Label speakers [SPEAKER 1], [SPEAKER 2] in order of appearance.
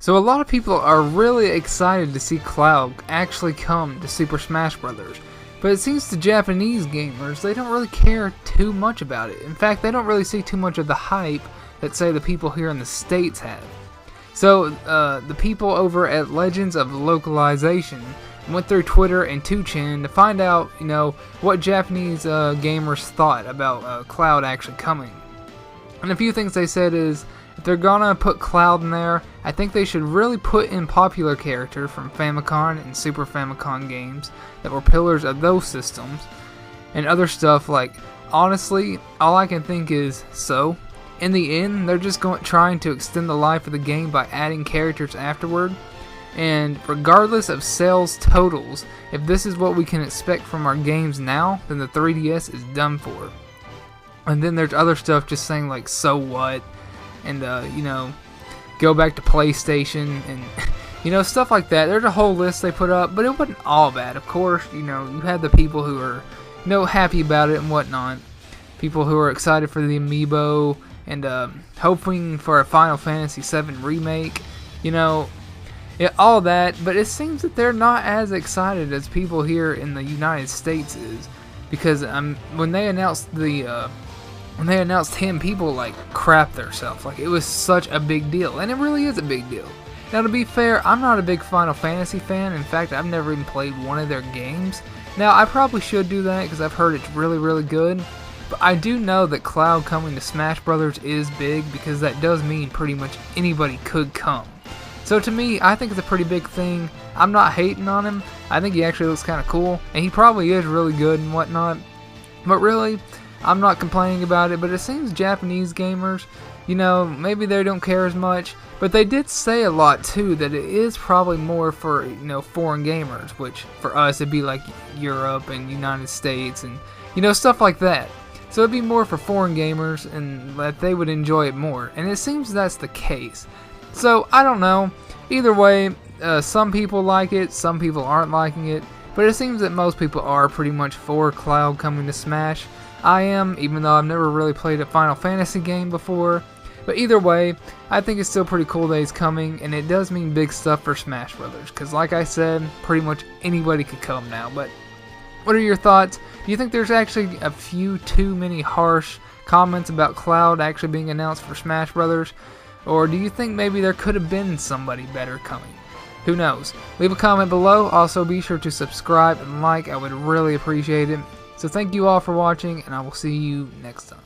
[SPEAKER 1] So a lot of people are really excited to see Cloud actually come to Super Smash Bros. But it seems to Japanese gamers, they don't really care too much about it. In fact, they don't really see too much of the hype that, say, the people here in the States have. So the people over at Legends of Localization went through Twitter and 2chan to find out, what Japanese gamers thought about Cloud actually coming. And a few things they said is, if they're gonna put Cloud in there, I think they should really put in popular characters from Famicom and Super Famicom games that were pillars of those systems, and other stuff like, honestly, all I can think is, so, in the end, they're just trying to extend the life of the game by adding characters afterward, and regardless of sales totals, if this is what we can expect from our games now, then the 3DS is done for. And then there's other stuff just saying like, so what? And go back to PlayStation and stuff like that. There's a whole list they put up, but it wasn't all bad. Of course, you had the people who are happy about it and whatnot, people who are excited for the amiibo and hoping for a Final Fantasy VII remake, all that. But it seems that they're not as excited as people here in the United States is, because when they announced him, people like crap themselves. Like, it was such a big deal, and it really is a big deal. Now, to be fair, I'm not a big Final Fantasy fan. In fact, I've never even played one of their games. Now, I probably should do that because I've heard it's really, really good. But I do know that Cloud coming to Smash Brothers is big, because that does mean pretty much anybody could come. So to me, I think it's a pretty big thing. I'm not hating on him. I think he actually looks kind of cool, and he probably is really good and whatnot. But really, I'm not complaining about it. But it seems Japanese gamers, maybe they don't care as much. But they did say a lot too that it is probably more for foreign gamers, which for us it'd be like Europe and United States and stuff like that. So it'd be more for foreign gamers, and that they would enjoy it more. And it seems that's the case. So I don't know. Either way, some people like it, some people aren't liking it. But it seems that most people are pretty much for Cloud coming to Smash. I am, even though I've never really played a Final Fantasy game before. But either way, I think it's still pretty cool that he's coming, and it does mean big stuff for Smash Brothers. Because like I said, pretty much anybody could come now. But what are your thoughts? Do you think there's actually a few too many harsh comments about Cloud actually being announced for Smash Brothers? Or do you think maybe there could have been somebody better coming? Who knows? Leave a comment below. Also, be sure to subscribe and like. I would really appreciate it. So thank you all for watching, and I will see you next time.